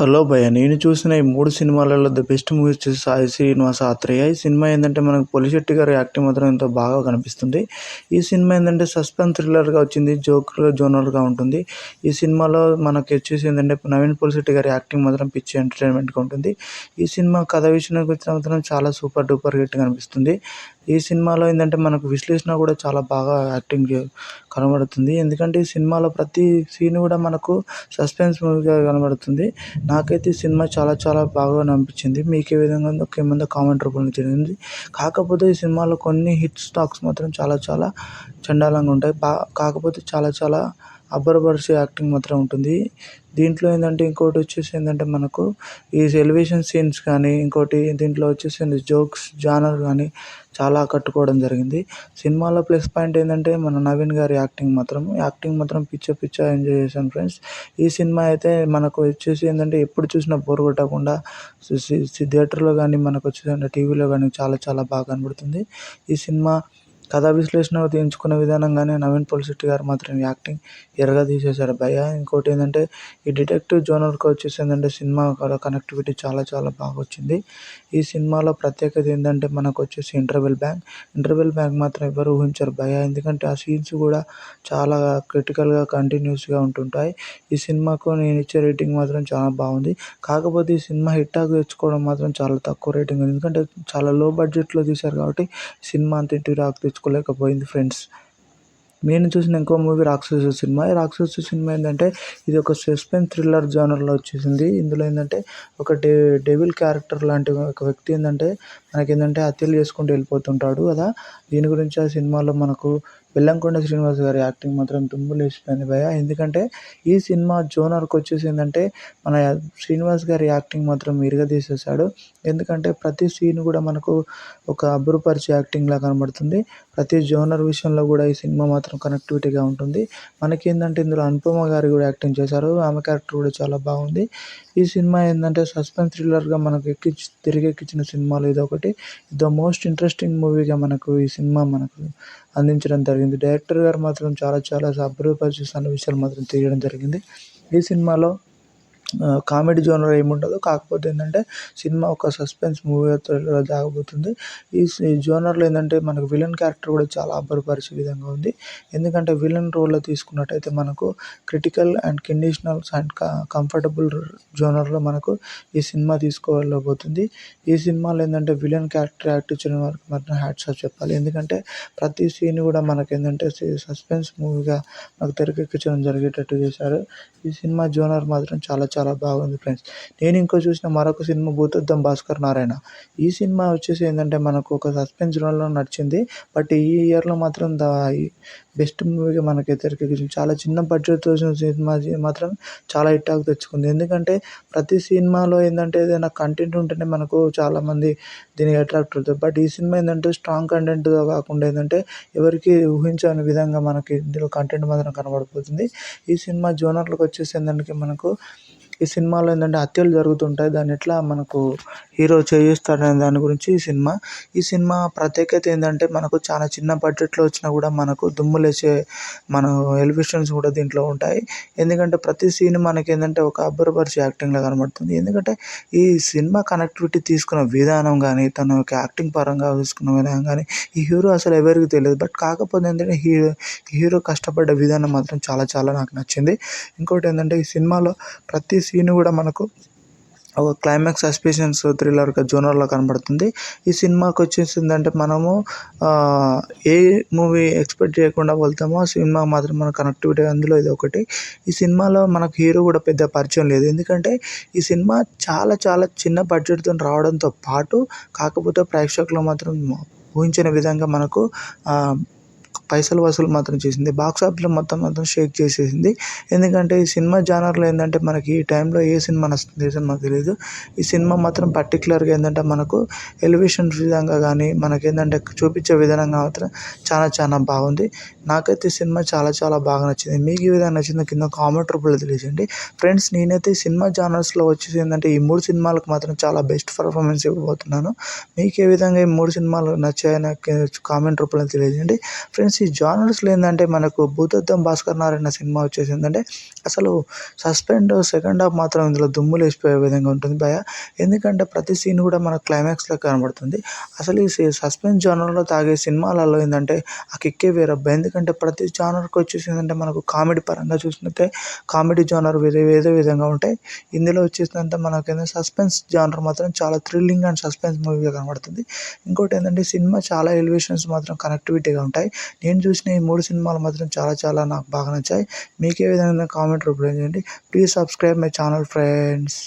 Hello భయ్య, నేను చూసిన ఈ 3 సినిమాలలో ద బెస్ట్ మూవీ వచ్చేసి సాయి శ్రీనివాస ఆత్రేయ. ఈ సినిమా ఏంటంటే మనకు పొలిశెట్టి గారి యాక్టింగ్ మాత్రం ఎంతో బాగా కనిపిస్తుంది. ఈ సినిమా ఏంటంటే సస్పెన్స్ థ్రిల్లర్గా వచ్చింది, జోనర్గా ఉంటుంది. ఈ సినిమాలో మనకి వచ్చేసి ఏంటంటే నవీన్ పొలిశెట్టి గారి యాక్టింగ్ మాత్రం పిచ్చి ఎంటర్టైన్మెంట్గా ఉంటుంది. ఈ సినిమా కథ విషయానికి వచ్చిన మాత్రం చాలా సూపర్ డూపర్ హిట్ కనిపిస్తుంది. ఈ సినిమాలో ఏంటంటే మనకు విశ్లేషణ కూడా చాలా బాగా యాక్టింగ్ కనబడుతుంది. ఎందుకంటే ఈ సినిమాలో ప్రతి సీన్ కూడా మనకు సస్పెన్స్ మూవీగా కనబడుతుంది. నాకైతే ఈ సినిమా చాలా చాలా బాగా అనిపించింది. మీకు ఏ విధంగా ఉందో కింద కామెంట్ రూపంలో తెలియండి. కాకపోతే ఈ సినిమాలో కొన్ని హిట్ స్టాక్స్ మాత్రం చాలా చాలా చండాలంగా ఉంటాయి. కాకపోతే చాలా చాలా అబ్బరపరిచే యాక్టింగ్ మాత్రం ఉంటుంది. దీంట్లో ఏంటంటే ఇంకోటి వచ్చేసి ఏంటంటే మనకు ఈ ఎలివేషన్ సీన్స్ కానీ, ఇంకోటి దీంట్లో వచ్చేసి జోక్స్ జానర్ కానీ చాలా ఆకట్టుకోవడం జరిగింది. సినిమాలో ప్లస్ పాయింట్ ఏంటంటే మన నవీన్ గారి యాక్టింగ్ మాత్రం పిచ్చ ఎంజాయ్ చేశాను ఫ్రెండ్స్. ఈ సినిమా అయితే మనకు వచ్చేసి ఏంటంటే ఎప్పుడు చూసినా బోర్ కొట్టకుండా థియేటర్లో కానీ, మనకు వచ్చేసి టీవీలో కానీ చాలా చాలా బాగా కనబడుతుంది. ఈ సినిమా కథా విశ్లేషణ ఎంచుకునే విధానం కానీ నవీన్ పొలిశెట్టి గారు మాత్రం యాక్టింగ్ ఎరగా తీసేశారు భయ్య. ఇంకోటి ఏంటంటే ఈ డిటెక్టివ్ జోనర్కి వచ్చేసి ఏంటంటే సినిమా కనెక్టివిటీ చాలా చాలా బాగా వచ్చింది. ఈ సినిమాలో ప్రత్యేకత ఏంటంటే మనకు వచ్చేసి ఇంటర్వెల్ బ్యాంక్ మాత్రం ఎవరు ఊహించరు భయ్య. ఎందుకంటే ఆ సీన్స్ కూడా చాలా క్రిటికల్గా కంటిన్యూస్గా ఉంటుంటాయి. ఈ సినిమాకు నేను ఇచ్చే రేటింగ్ మాత్రం చాలా బాగుంది. కాకపోతే ఈ సినిమా హిట్ టాక్ తెచ్చుకోవడం మాత్రం చాలా తక్కువ రేటింగ్, ఎందుకంటే చాలా లో బడ్జెట్లో తీశారు కాబట్టి సినిమా అంత ఇంటి టాక్ తెచ్చుకోలేకపోయింది ఫ్రెండ్స్. నేను చూసిన ఇంకో మూవీ రాక్షస సినిమా. ఈ రాక్షస సినిమా ఏంటంటే ఇది ఒక సస్పెన్స్ థ్రిల్లర్ జోనర్లో వచ్చేసింది. ఇందులో ఏంటంటే ఒక డెవిల్ క్యారెక్టర్ లాంటి ఒక వ్యక్తి ఏంటంటే మనకేంటంటే హత్యలు చేసుకుంటూ వెళ్ళిపోతుంటాడు కదా. దీని గురించి ఆ సినిమాలో మనకు బెల్లంకొండ శ్రీనివాస్ గారి యాక్టింగ్ మాత్రం దుమ్ములేసిపోయింది భయ్య. ఎందుకంటే ఈ సినిమా జోనర్కి వచ్చేసి ఏంటంటే మన శ్రీనివాస్ గారి యాక్టింగ్ మాత్రం తీసేశాడు. ఎందుకంటే ప్రతి సీన్ కూడా మనకు ఒక అబ్బురపరిచే యాక్టింగ్లా కనబడుతుంది. ప్రతి జోనర్ విషయంలో కూడా ఈ సినిమా మాత్రం కనెక్టివిటీగా ఉంటుంది. మనకేంటంటే ఇందులో అనుపమ గారు కూడా యాక్టింగ్ చేశారు. ఆమె క్యారెక్టర్ కూడా చాలా బాగుంది. ఈ సినిమా ఏంటంటే సస్పెన్స్ థ్రిల్లర్గా మనకు తిరిగెక్కించిన సినిమాలో ఇదొకటి. ద మోస్ట్ ఇంట్రెస్టింగ్ మూవీగా మనకు ఈ సినిమా మనకు అందించడం జరిగింది. డైరెక్టర్ గారు మాత్రం చాలా చాలా అబ్బురపరిచే సన్నివేశాలు మాత్రం తీయడం జరిగింది. ఈ సినిమాలో కామెడీ జోనర్ ఏముండదు. కాకపోతే ఏంటంటే సినిమా ఒక సస్పెన్స్ మూవీ సాగబోతుంది. ఈ జోనర్లో ఏంటంటే మనకు విలన్ క్యారెక్టర్ కూడా చాలా అబ్బురపరిచే విధంగా ఉంది. ఎందుకంటే విలన్ రోల్లో తీసుకున్నట్టయితే మనకు critical and conditionals and comfortable జోనర్లో మనకు ఈ సినిమా తీసుకోలేకపోతుంది. ఈ సినిమాలో ఏంటంటే విలన్ క్యారెక్టర్ యాక్ట్ ఇచ్చిన వారికి మాత్రం హ్యాట్స్ ఆఫ్ చెప్పాలి. ఎందుకంటే ప్రతి సీన్ కూడా మనకేంటంటే సస్పెన్స్ మూవీగా మనకు తెరకెక్కించడం జరిగేటట్టు చేశారు. ఈ సినిమా జోనర్ మాత్రం చాలా చాలా బాగుంది ఫ్రెండ్స్. నేను ఇంకో చూసిన మరొక సినిమా భూతద్దం భాస్కర్ నారాయణ. ఈ సినిమా వచ్చేసి ఏంటంటే మనకు ఒక సస్పెన్స్ జోనర్లో నడిచింది. బట్ ఈ ఇయర్లో మాత్రం బెస్ట్ మూవీగా మనకి తెరకెక్కించింది. చాలా చిన్న బడ్జెట్తో సినిమా మాత్రం చాలా హిట్ టాక్ తెచ్చుకుంది. ఎందుకంటే ప్రతి సినిమాలో ఏంటంటే ఏదైనా కంటెంట్ ఉంటేనే మనకు చాలామంది దీనికి అట్రాక్ట్ అవుతారు. బట్ ఈ సినిమా ఏంటంటే స్ట్రాంగ్ కంటెంట్తో కాకుండా ఏంటంటే ఎవరికి ఊహించని విధంగా మనకి ఇందులో కంటెంట్ మాత్రం కనబడిపోతుంది. ఈ సినిమా జోనర్లోకి వచ్చేసి ఏంటంటే మనకు ఈ సినిమాలో ఏంటంటే హత్యలు జరుగుతుంటాయి. దాన్ని ఎట్లా మనకు హీరో చేయిస్తాడనే దాని గురించి ఈ సినిమా ప్రత్యేకత ఏంటంటే మనకు చాలా చిన్న బడ్జెట్లో వచ్చినా కూడా మనకు దుమ్ములేసే మన ఎలివేషన్స్ కూడా దీంట్లో ఉంటాయి. ఎందుకంటే ప్రతి సీన్ మనకేంటంటే ఒక అబ్బురపరిచే యాక్టింగ్లా కనబడుతుంది. ఎందుకంటే ఈ సినిమా కనెక్టివిటీ తీసుకున్న విధానం కానీ, తన యొక్క యాక్టింగ్ పరంగా తీసుకున్న విధానం కానీ ఈ హీరో అసలు ఎవరికి తెలియదు. బట్ కాకపోతే ఏంటంటే హీరో కష్టపడ్డ విధానం మాత్రం చాలా చాలా నాకు నచ్చింది. ఇంకోటి ఏంటంటే ఈ సినిమాలో ప్రతి సీన్ కూడా మనకు ఒక క్లైమాక్స్ సస్పెన్స్ థ్రిల్లర్గా జోనర్లో కనబడుతుంది. ఈ సినిమాకి వచ్చేసిందంటే మనము ఏ మూవీ ఎక్స్పెక్ట్ చేయకుండా వెళ్తామో ఆ సినిమా మాత్రం మన కనెక్టివిటీ అందులో ఇది ఒకటి. ఈ సినిమాలో మనకు హీరో కూడా పెద్ద పరిచయం లేదు. ఎందుకంటే ఈ సినిమా చాలా చాలా చిన్న బడ్జెట్తో రావడంతో పాటు కాకపోతే ప్రేక్షకులు మాత్రం ఊహించని విధంగా మనకు పైసలు వసూలు మాత్రం చేసింది. బాక్స్ ఆఫీస్లో మొత్తం షేక్ చేసేసింది. ఎందుకంటే ఈ సినిమా జానర్లో ఏంటంటే మనకి ఈ టైంలో ఏ సినిమా నచ్చుతుంది, ఏ సినిమా తెలియదు. ఈ సినిమా మాత్రం పర్టికులర్గా ఏంటంటే మనకు ఎలివేషన్ విధంగా కానీ మనకేంటంటే చూపించే విధానంగా మాత్రం చాలా చాలా బాగుంది. నాకైతే ఈ సినిమా చాలా చాలా బాగా నచ్చింది. మీకు ఈ విధంగా నచ్చిందో కింద కామెంట్ రూపంలో తెలియజేయండి ఫ్రెండ్స్. నేనైతే ఈ సినిమా జానర్స్లో వచ్చేసి ఏంటంటే ఈ 3 సినిమాలకు మాత్రం చాలా బెస్ట్ పర్ఫార్మెన్స్ ఇవ్వబోతున్నాను. మీకు ఏ విధంగా ఈ 3 సినిమాలు నచ్చాయో నాకు కామెంట్ రూపంలో తెలియజేయండి ఫ్రెండ్స్. ఈ జానర్స్లో ఏంటంటే మనకు భూతద్దం భాస్కర్ నారాయణ సినిమా వచ్చేసి ఏంటంటే అసలు సెకండ్ హాఫ్ మాత్రం ఇందులో దుమ్ములు వేసిపోయే విధంగా ఉంటుంది భయ. ఎందుకంటే ప్రతి సీన్ కూడా మనకు క్లైమాక్స్లో కనబడుతుంది. అసలు ఈ సస్పెన్స్ జానర్లో తాగే సినిమాలలో ఏంటంటే ఆ కిక్కే వేరబ్బా. ఎందుకంటే ప్రతి జానర్కి వచ్చేసి ఏంటంటే మనకు కామెడీ పరంగా చూసినట్టే కామెడీ జానర్ వేరే విధంగా ఉంటాయి. ఇందులో వచ్చేసిందంటే మనకేంటంటే సస్పెన్స్ జానర్ మాత్రం చాలా థ్రిల్లింగ్ అండ్ సస్పెన్స్ మూవీగా కనబడుతుంది. ఇంకోటి ఏంటంటే సినిమా చాలా ఎలివేషన్స్ మాత్రం కనెక్టివిటీగా ఉంటాయి. నేను చూసిన ఈ 3 సినిమాలు మాత్రం చాలా నాకు బాగా నచ్చాయి. మీకే విధంగా కామెంట్ రూపంలో చేయండి. Please subscribe my channel friends.